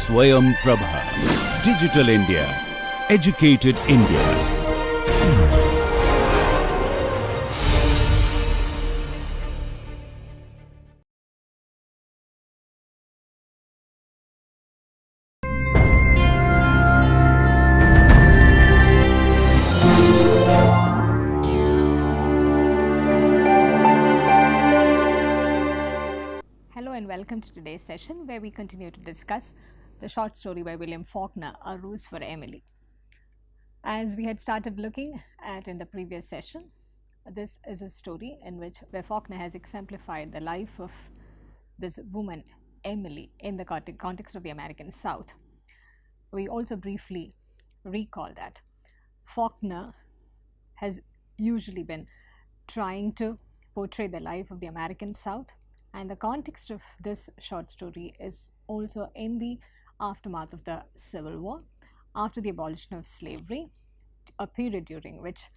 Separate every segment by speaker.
Speaker 1: Swayam Prabha. Digital India. Educated India.
Speaker 2: Hello and welcome to today's session where we continue to discuss the short story by William Faulkner, A Ruse for Emily. As we had started looking at in the previous session, this is a story in which where Faulkner has exemplified the life of this woman, Emily, in the context of the American South. We also briefly recall that Faulkner has usually been trying to portray the life of the American South, and the context of this short story is also in the aftermath of the Civil War, after the abolition of slavery, a period during which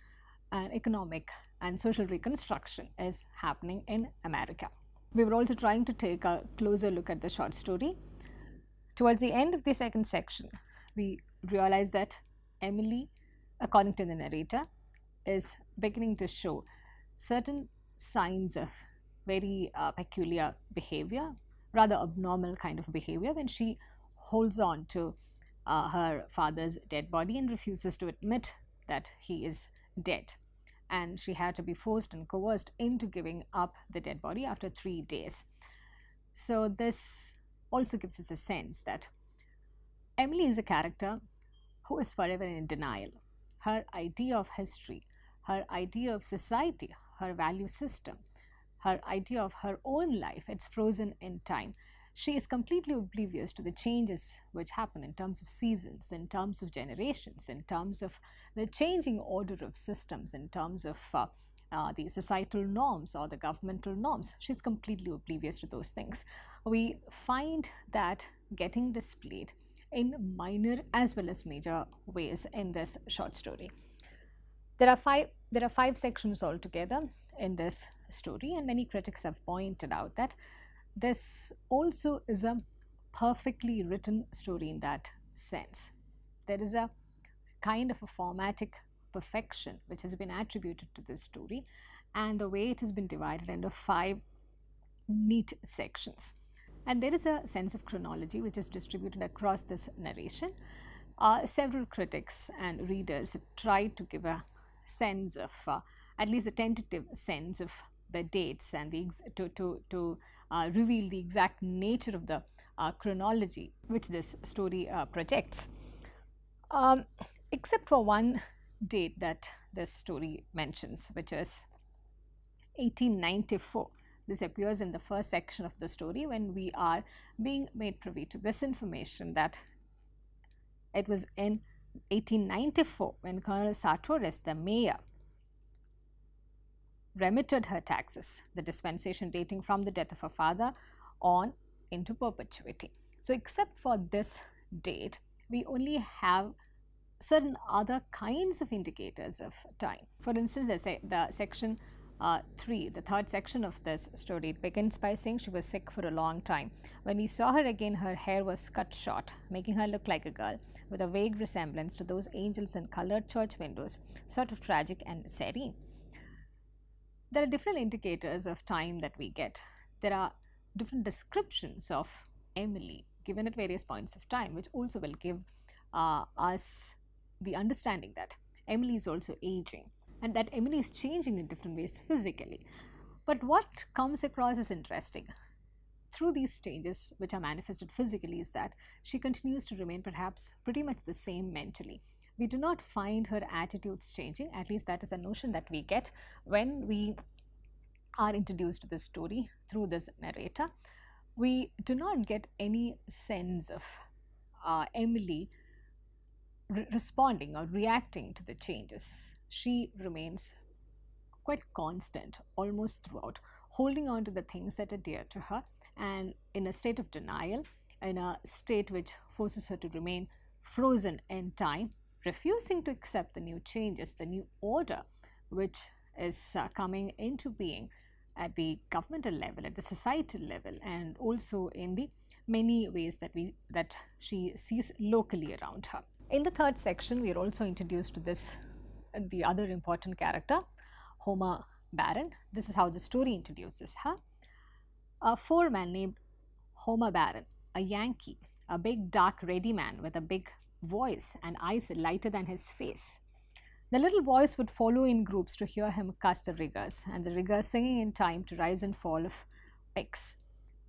Speaker 2: an economic and social reconstruction is happening in America. We were also trying to take a closer look at the short story. Towards the end of the second section, we realized that Emily, according to the narrator, is beginning to show certain signs of very peculiar behavior, rather abnormal kind of behavior, when she holds on to her father's dead body and refuses to admit that he is dead. And she had to be forced and coerced into giving up the dead body after 3 days. So this also gives us a sense that Emily is a character who is forever in denial. Her idea of history, her idea of society, her value system, her idea of her own life, it's frozen in time. She is completely oblivious to the changes which happen in terms of seasons, in terms of generations, in terms of the changing order of systems, in terms of the societal norms or the governmental norms. She's completely oblivious to those things. We find that getting displayed in minor as well as major ways in this short story. There are five sections altogether in this story, and many critics have pointed out that this also is a perfectly written story in that sense. There is a kind of a formatic perfection which has been attributed to this story, and the way it has been divided into 5 neat sections. And there is a sense of chronology which is distributed across this narration. Several critics and readers tried to give a sense of, at least a tentative sense of the dates and to reveal the exact nature of the chronology which this story projects. Except for one date that this story mentions, which is 1894. This appears in the first section of the story when we are being made privy to this information that it was in 1894 when Colonel Sartoris, the mayor, remitted her taxes, the dispensation dating from the death of her father on into perpetuity. So except for this date, we only have certain other kinds of indicators of time. For instance, the section 3, the third section of this story, it begins by saying she was sick for a long time. When we saw her again, her hair was cut short, making her look like a girl with a vague resemblance to those angels in colored church windows, sort of tragic and serene. There are different indicators of time that we get. There are different descriptions of Emily given at various points of time, which also will give us the understanding that Emily is also aging and that Emily is changing in different ways physically. But what comes across as interesting through these changes which are manifested physically is that she continues to remain perhaps pretty much the same mentally. We do not find her attitudes changing, at least that is a notion that we get when we are introduced to this story through this narrator. We do not get any sense of Emily responding or reacting to the changes. She remains quite constant almost throughout, holding on to the things that are dear to her and in a state of denial, in a state which forces her to remain frozen in time, refusing to accept the new changes, the new order which is coming into being at the governmental level, at the societal level, and also in the many ways that she sees locally around her. In the third section, we are also introduced to the other important character, Homer Baron. This is how the story introduces her. A foreman named Homer Baron, a Yankee, a big dark ready man with a big voice and eyes lighter than his face. The little boys would follow in groups to hear him cuss the riggers, and the riggers singing in time to rise and fall of pigs.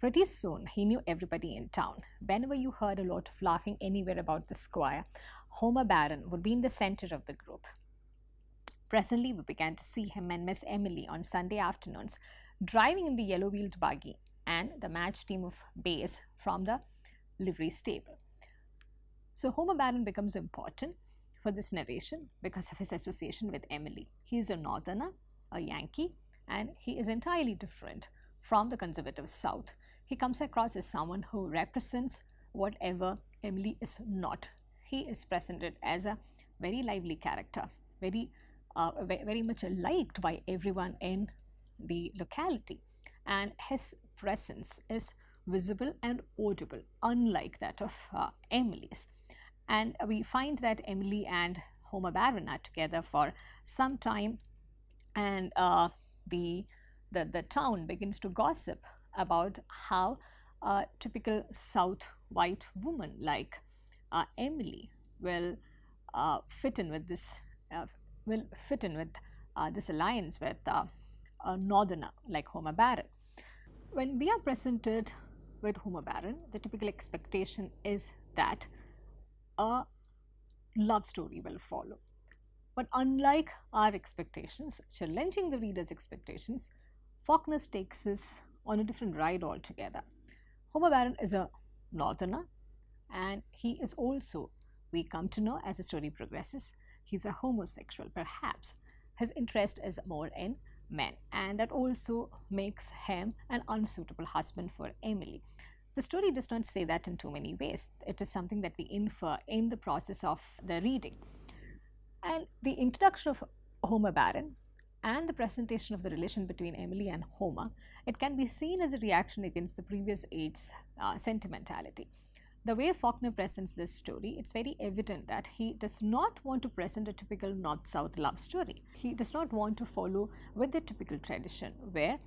Speaker 2: Pretty soon he knew everybody in town. Whenever you heard a lot of laughing anywhere about the squire, Homer Baron would be in the center of the group. Presently we began to see him and Miss Emily on Sunday afternoons driving in the yellow-wheeled buggy and the match team of bays from the livery stable. So Homer Baron becomes important for this narration because of his association with Emily. He is a northerner, a Yankee, and he is entirely different from the conservative South. He comes across as someone who represents whatever Emily is not. He is presented as a very lively character, very much liked by everyone in the locality, and his presence is visible and audible, unlike that of Emily's. And we find that Emily and Homer Baron are together for some time, and the town begins to gossip about how a typical South white woman like Emily will fit in with this alliance with a northerner like Homer Baron. When we are presented with Homer Baron, the typical expectation is that a love story will follow. But unlike our expectations, challenging the reader's expectations, Faulkner takes us on a different ride altogether. Homer Baron is a northerner, and he is also, we come to know as the story progresses, he's a homosexual. Perhaps his interest is more in men, and that also makes him an unsuitable husband for Emily. The story does not say that in too many ways. It is something that we infer in the process of the reading. And the introduction of Homer Baron and the presentation of the relation between Emily and Homer, it can be seen as a reaction against the previous age's sentimentality. The way Faulkner presents this story, it's very evident that he does not want to present a typical North-South love story. He does not want to follow with the typical tradition where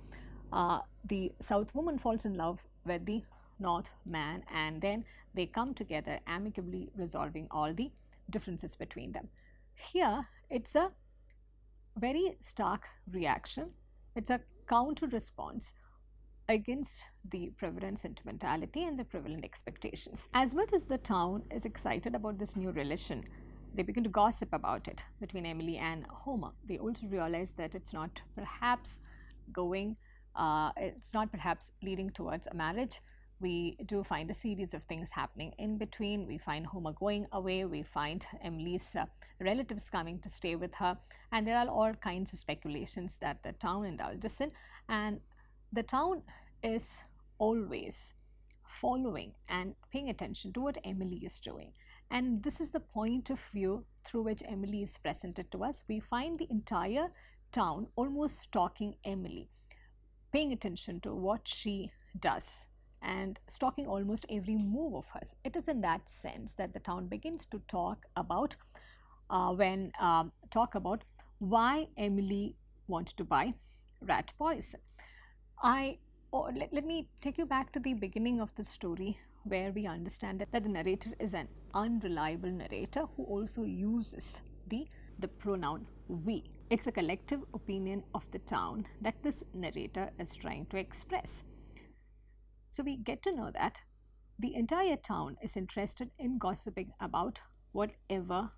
Speaker 2: the South woman falls in love with the North man, and then they come together amicably, resolving all the differences between them. Here, it's a very stark reaction. It's a counter response against the prevalent sentimentality and the prevalent expectations. As much as the town is excited about this new relation, they begin to gossip about it between Emily and Homer. They also realize that it's not perhaps leading towards a marriage. We do find a series of things happening in between. We find Homer going away, we find Emily's relatives coming to stay with her, and there are all kinds of speculations that the town indulges in, and the town is always following and paying attention to what Emily is doing. And this is the point of view through which Emily is presented to us. We find the entire town almost stalking Emily, paying attention to what she does and stalking almost every move of hers. It is in that sense that the town begins to talk about why Emily wanted to buy rat poison. Let me take you back to the beginning of the story, where we understand that the narrator is an unreliable narrator who also uses the pronoun we. It's a collective opinion of the town that this narrator is trying to express. So we get to know that the entire town is interested in gossiping about whatever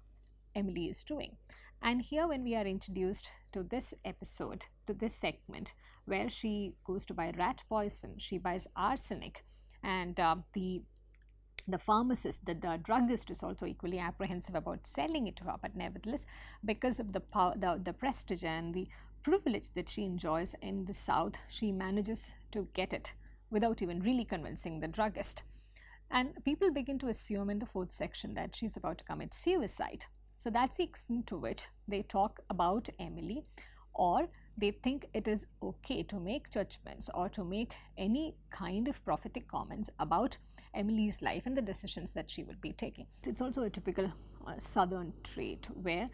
Speaker 2: Emily is doing. And here, when we are introduced to this episode, to this segment, where she goes to buy rat poison, she buys arsenic, and the pharmacist, the druggist is also equally apprehensive about selling it to her, but nevertheless, because of the prestige and the privilege that she enjoys in the South, she manages to get it without even really convincing the druggist. And people begin to assume in the fourth section that she's about to commit suicide. So that's the extent to which they talk about Emily, or they think it is okay to make judgments or to make any kind of prophetic comments about Emily's life and the decisions that she will be taking. It's also a typical southern trait where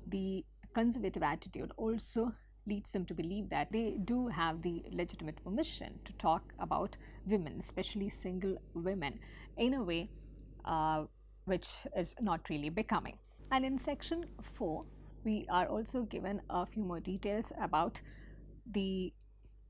Speaker 2: the conservative attitude also leads them to believe that they do have the legitimate permission to talk about women, especially single women, in a way which is not really becoming. And in section 4, we are also given a few more details about the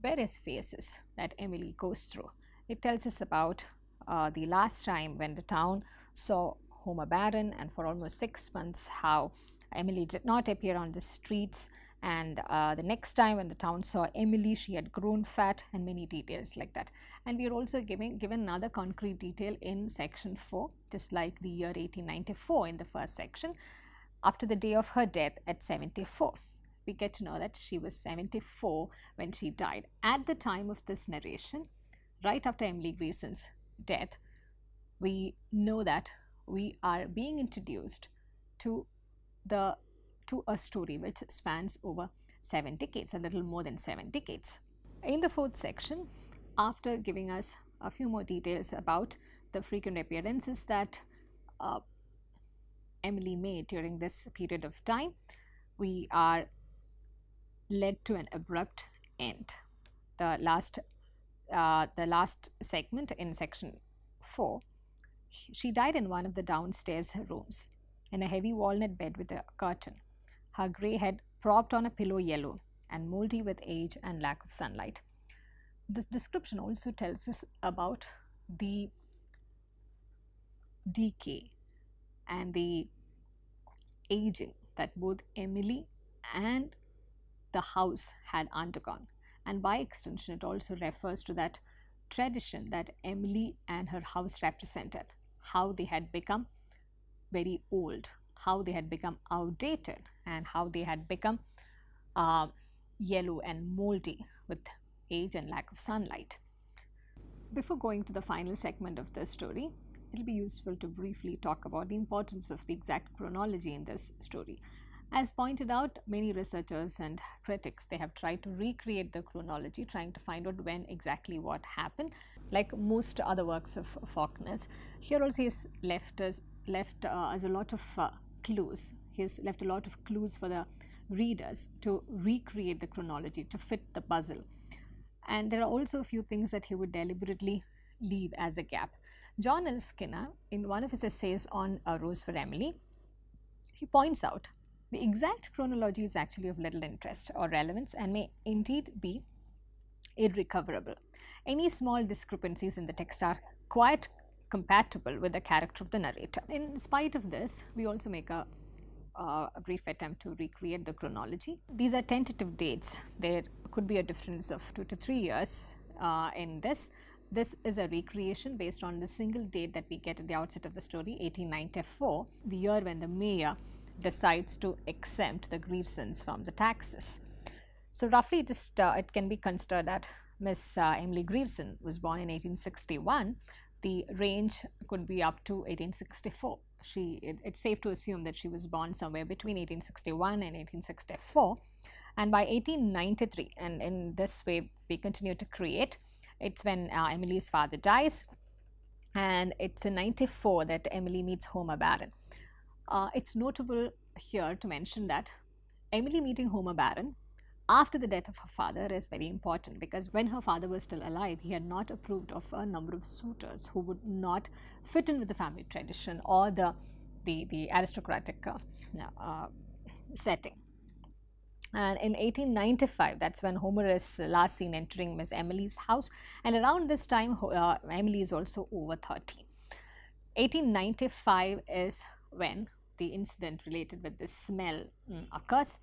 Speaker 2: various phases that Emily goes through. It tells us about the last time when the town saw Homer Barron, and for almost 6 months how Emily did not appear on the streets, and the next time when the town saw Emily, she had grown fat, and many details like that. And we are also given another concrete detail in section 4, just like the year 1894 in the first section. After the day of her death at 74, we get to know that she was 74 when she died. At the time of this narration, right after Emily Grierson's death, we know that we are being introduced to a story which spans over 7 decades, a little more than 7 decades. In the 4th section, after giving us a few more details about the frequent appearances that Emily made during this period of time, we are led to an abrupt end. The last segment in section 4, she died in one of the downstairs rooms in a heavy walnut bed with a curtain, her grey head propped on a pillow yellow and mouldy with age and lack of sunlight. This description also tells us about the decay and the aging that both Emily and the house had undergone. And by extension, it also refers to that tradition that Emily and her house represented, how they had become very old, how they had become outdated, and how they had become yellow and moldy with age and lack of sunlight. Before going to the final segment of this story, it will be useful to briefly talk about the importance of the exact chronology in this story. As pointed out, many researchers and critics, they have tried to recreate the chronology, trying to find out when exactly what happened. Like most other works of Faulkner's, here also he's left us a lot of clues. He's left a lot of clues for the readers to recreate the chronology, to fit the puzzle. And there are also a few things that he would deliberately leave as a gap. John L. Skinner, in one of his essays on A Rose for Emily, he points out the exact chronology is actually of little interest or relevance and may indeed be irrecoverable. Any small discrepancies in the text are quite compatible with the character of the narrator. In spite of this, we also make a brief attempt to recreate the chronology. These are tentative dates. There could be a difference of 2 to 3 years in this. This is a recreation based on the single date that we get at the outset of the story, 1894, the year when the mayor decides to exempt the Griersons from the taxes. So roughly it can be considered that Miss Emily Grierson was born in 1861. The range could be up to 1864. It's safe to assume that she was born somewhere between 1861 and 1864. And by 1893, and in this way we continue to create, it's when Emily's father dies, and it's in 94 that Emily meets Homer Barron. It's notable here to mention that Emily meeting Homer Barron after the death of her father is very important, because when her father was still alive, he had not approved of a number of suitors who would not fit in with the family tradition or the aristocratic setting. And in 1895, that's when Homer is last seen entering Miss Emily's house, and around this time Emily is also over 30. 1895 is when the incident related with the smell occurs.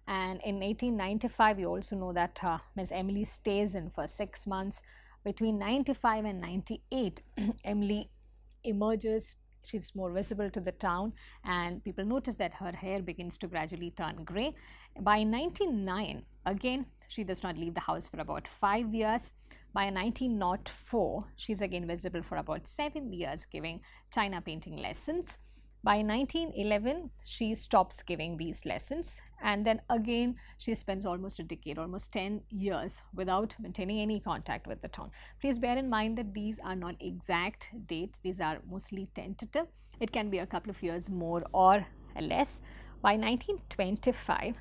Speaker 2: And in 1895, we also know that Miss Emily stays in for 6 months. Between 95 and 98, Emily emerges. She's more visible to the town, and people notice that her hair begins to gradually turn grey. By 1909, again, she does not leave the house for about 5 years. By 1904, she's again visible for about 7 years, giving china painting lessons. By 1911, she stops giving these lessons, and then again she spends almost a decade, almost 10 years, without maintaining any contact with the town. Please bear in mind that these are not exact dates, these are mostly tentative. It can be a couple of years more or less. By 1925,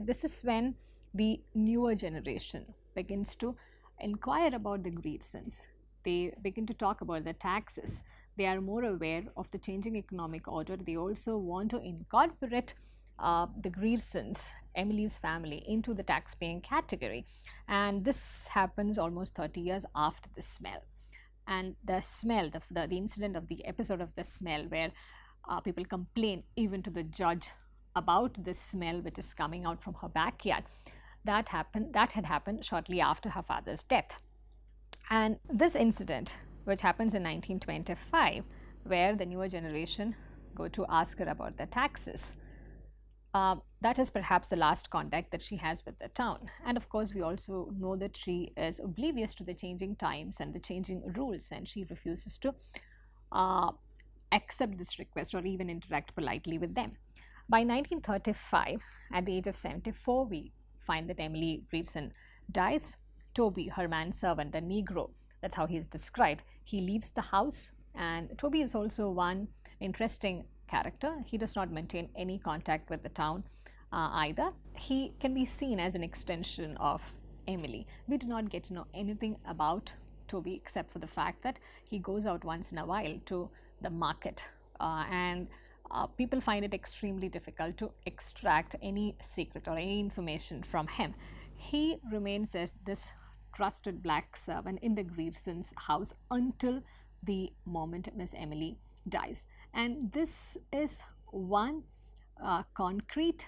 Speaker 2: this is when the newer generation begins to inquire about the grievances. They begin to talk about the taxes. They are more aware of the changing economic order. They also want to incorporate the Griersons, Emily's family, into the tax-paying category. And this happens almost 30 years after the smell. And the smell, the incident of the episode of the smell, where people complain even to the judge about the smell which is coming out from her backyard, that had happened shortly after her father's death. And this incident, which happens in 1925, where the newer generation go to ask her about the taxes, that is perhaps the last contact that she has with the town. And of course, we also know that she is oblivious to the changing times and the changing rules, and she refuses to accept this request or even interact politely with them. By 1935, at the age of 74, we find that Emily Grierson dies. Toby, her manservant, the Negro, that's how he is described, he leaves the house. And Toby is also one interesting character. He does not maintain any contact with the town either. He can be seen as an extension of Emily. We do not get to know anything about Toby except for the fact that he goes out once in a while to the market, and people find it extremely difficult to extract any secret or any information from him. He remains as this trusted black servant in the Griersons' house until the moment Miss Emily dies. And this is one concrete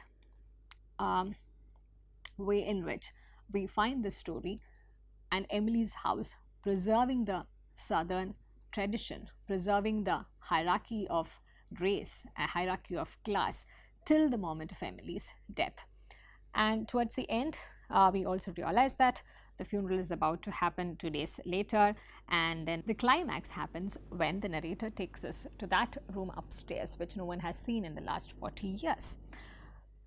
Speaker 2: way in which we find the story and Emily's house preserving the southern tradition, preserving the hierarchy of race, a hierarchy of class, till the moment of Emily's death. And towards the end, we also realize that the funeral is about to happen 2 days later, and then the climax happens when the narrator takes us to that room upstairs, which no one has seen in the last 40 years.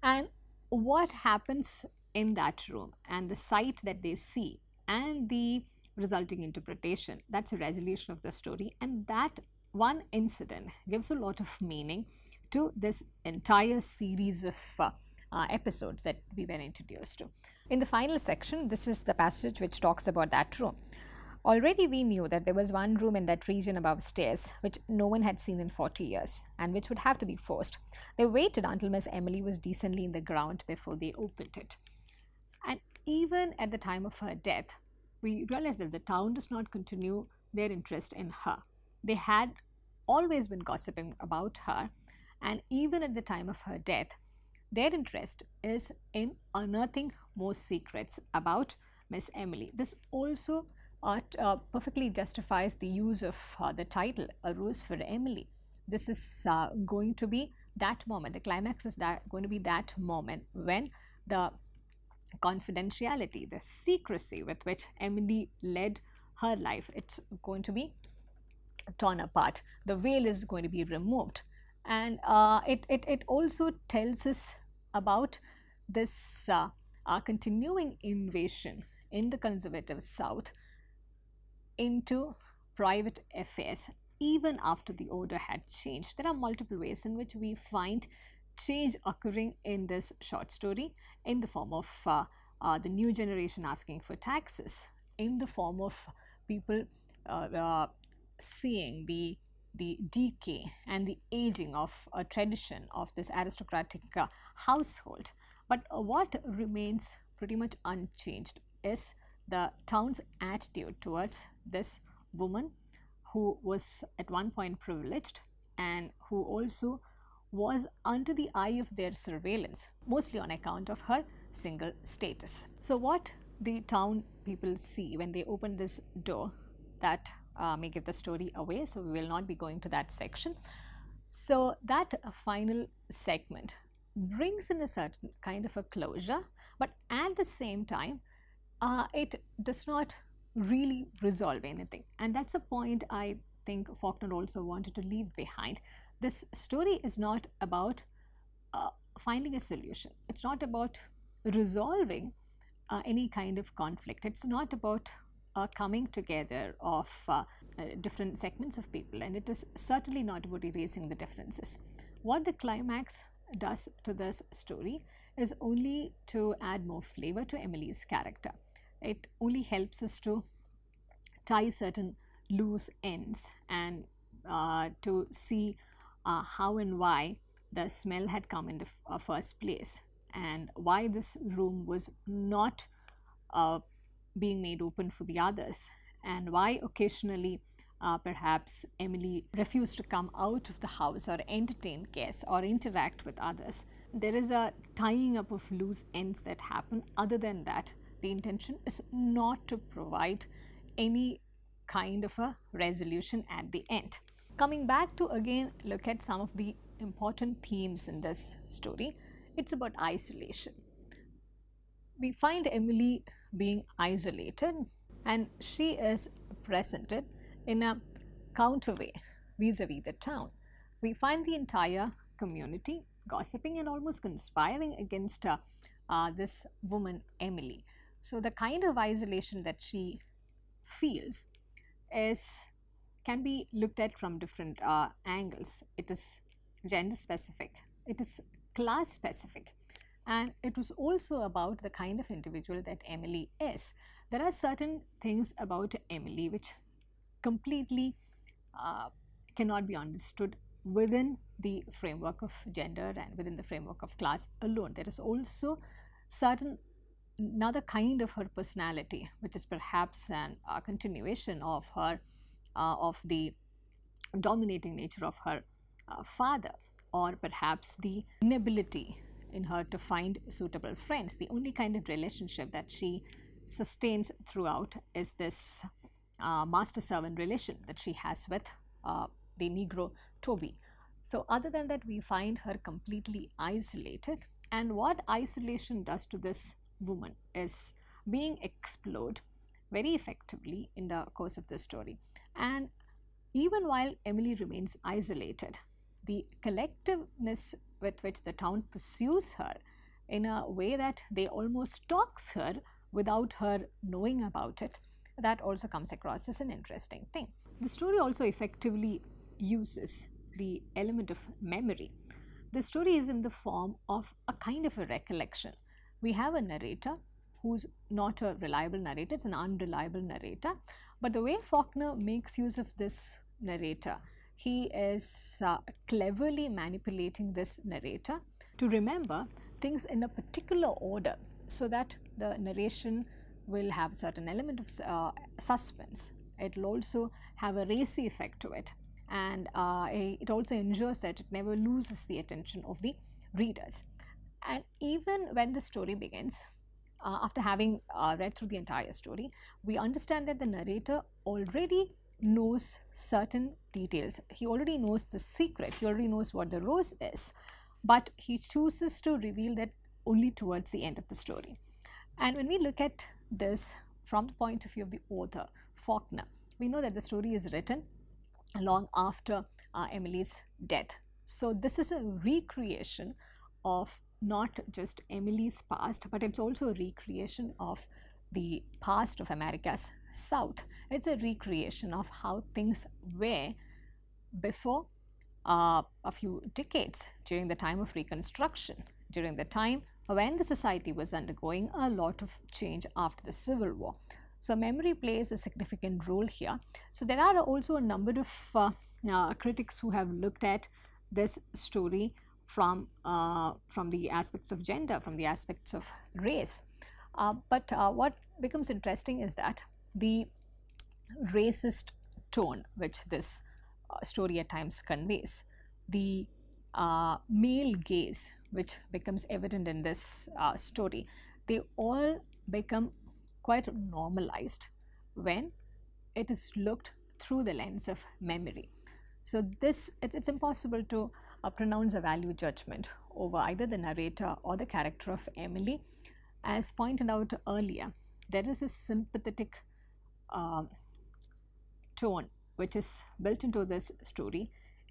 Speaker 2: And what happens in that room and the sight that they see and the resulting interpretation, that's a resolution of the story, and that one incident gives a lot of meaning to this entire series of episodes that we were introduced to. In the final section, this is the passage which talks about that room. Already we knew that there was one room in that region above stairs which no one had seen in 40 years and which would have to be forced. They waited until Miss Emily was decently in the ground before they opened it. And even at the time of her death, we realized that the town does not continue their interest in her. They had always been gossiping about her, and even at the time of her death, their interest is in unearthing more secrets about Miss Emily. This also perfectly justifies the use of the title, A Rose for Emily. This is going to be that moment, the climax is going to be that moment when the confidentiality, the secrecy with which Emily led her life, it's going to be torn apart. The veil is going to be removed. And it also tells us about this continuing invasion in the conservative South into private affairs even after the order had changed. There are multiple ways in which we find change occurring in this short story, in the form of the new generation asking for taxes, in the form of people seeing the decay and the aging of a tradition of this aristocratic household. But what remains pretty much unchanged is the town's attitude towards this woman who was at one point privileged and who also was under the eye of their surveillance, mostly on account of her single status. So what the town people see when they open this door, that may give the story away, so we will not be going to that section. So that final segment brings in a certain kind of a closure, but at the same time it does not really resolve anything, and that's a point I think Faulkner also wanted to leave behind. This story is not about finding a solution. It's not about resolving any kind of conflict. It's not about coming together of different segments of people, and it is certainly not about erasing the differences. What the climax does to this story is only to add more flavor to Emily's character. It only helps us to tie certain loose ends and to see how and why the smell had come in the first place, and why this room was not being made open for the others, and why occasionally perhaps Emily refused to come out of the house or entertain guests or interact with others. There is a tying up of loose ends that happen. Other than that, the intention is not to provide any kind of a resolution at the end. Coming back to again look at some of the important themes in this story, it's about isolation. We find Emily being isolated, and she is presented in a counter way vis-a-vis the town. We find the entire community gossiping and almost conspiring against this woman Emily. So the kind of isolation that she feels can be looked at from different angles. It is gender specific, it is class specific, and it was also about the kind of individual that Emily is. There are certain things about Emily which completely cannot be understood within the framework of gender and within the framework of class alone. There is also certain another kind of her personality, which is perhaps a continuation of her of the dominating nature of her father, or perhaps the inability in her to find suitable friends. The only kind of relationship that she sustains throughout is this master-servant relation that she has with the Negro Toby. So other than that, we find her completely isolated, and what isolation does to this woman is being explored very effectively in the course of the story. And even while Emily remains isolated, the collectiveness with which the town pursues her in a way that they almost stalks her without her knowing about it, that also comes across as an interesting thing. The story also effectively uses the element of memory. The story is in the form of a kind of a recollection. We have a narrator who's not a reliable narrator, it's an unreliable narrator, but the way Faulkner makes use of this narrator, he is cleverly manipulating this narrator to remember things in a particular order, so that the narration will have a certain element of suspense. It will also have a racy effect to it, and it also ensures that it never loses the attention of the readers. And even when the story begins, after having read through the entire story, we understand that the narrator already knows certain details. He already knows the secret, he already knows what the rose is, but he chooses to reveal that only towards the end of the story. And when we look at this from the point of view of the author, Faulkner, we know that the story is written long after Emily's death. So this is a recreation of not just Emily's past, but it's also a recreation of the past of America's South. It's a recreation of how things were before a few decades, during the time of Reconstruction, during the time when the society was undergoing a lot of change after the Civil War. So memory plays a significant role here. So there are also a number of critics who have looked at this story from the aspects of gender, from the aspects of race. But what becomes interesting is that the racist tone which this story at times conveys, the male gaze which becomes evident in this story, they all become quite normalized when it is looked through the lens of memory. So it's impossible to pronounce a value judgment over either the narrator or the character of Emily. As pointed out earlier, there is a sympathetic tone which is built into this story,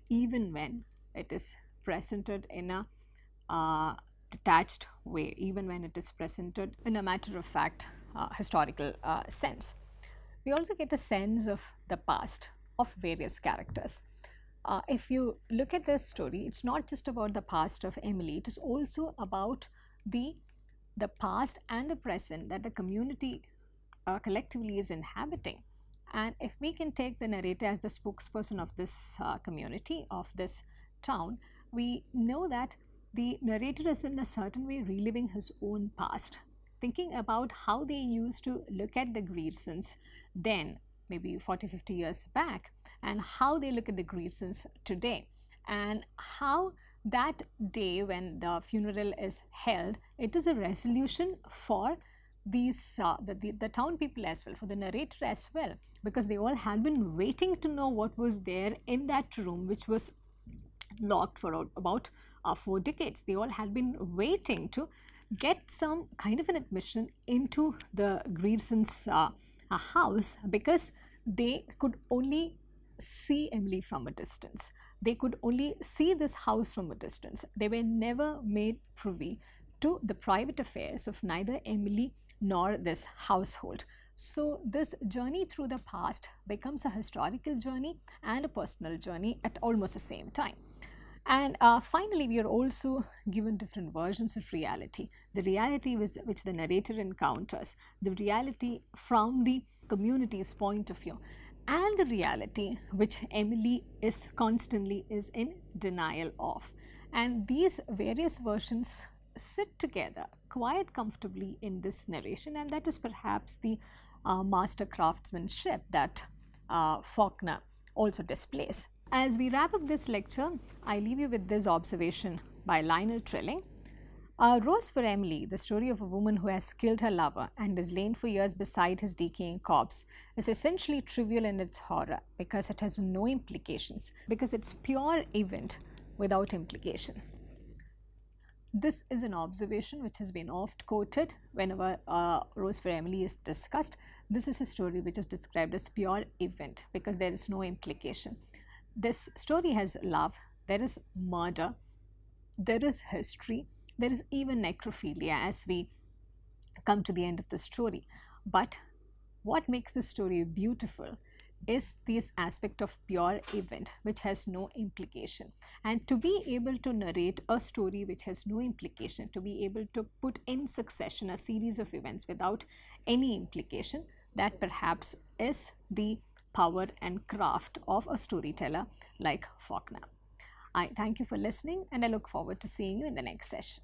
Speaker 2: even when it is presented in a detached way, even when it is presented in a matter of fact historical sense. We also get a sense of the past of various characters. If you look at this story, it's not just about the past of Emily, it is also about the past and the present that the community collectively is inhabiting. And if we can take the narrator as the spokesperson of this community, of this town, we know that the narrator is in a certain way reliving his own past, thinking about how they used to look at the Griersons then, maybe 40-50 years back, and how they look at the Griersons today, and how that day when the funeral is held, it is a resolution for these the town people as well, for the narrator as well, because they all had been waiting to know what was there in that room, which was locked for about 4 decades. They all had been waiting to get some kind of an admission into the Griersons' house, because they could only see Emily from a distance. They could only see this house from a distance. They were never made privy to the private affairs of neither Emily nor this household. So this journey through the past becomes a historical journey and a personal journey at almost the same time. And finally, we are also given different versions of reality. The reality which the narrator encounters, the reality from the community's point of view, and the reality which Emily is constantly in denial of. And these various versions sit together quite comfortably in this narration, and that is perhaps the master craftsmanship that Faulkner also displays. As we wrap up this lecture, I leave you with this observation by Lionel Trilling. Rose for Emily, the story of a woman who has killed her lover and is lain for years beside his decaying corpse, is essentially trivial in its horror because it has no implications, because it's pure event without implication. This is an observation which has been oft quoted whenever Rose for Emily is discussed. This is a story which is described as pure event because there is no implication. This story has love, there is murder, there is history, there is even necrophilia as we come to the end of the story. But what makes the story beautiful is this aspect of pure event which has no implication. And to be able to narrate a story which has no implication, to be able to put in succession a series of events without any implication, that perhaps is the power and craft of a storyteller like Faulkner. I thank you for listening, and I look forward to seeing you in the next session.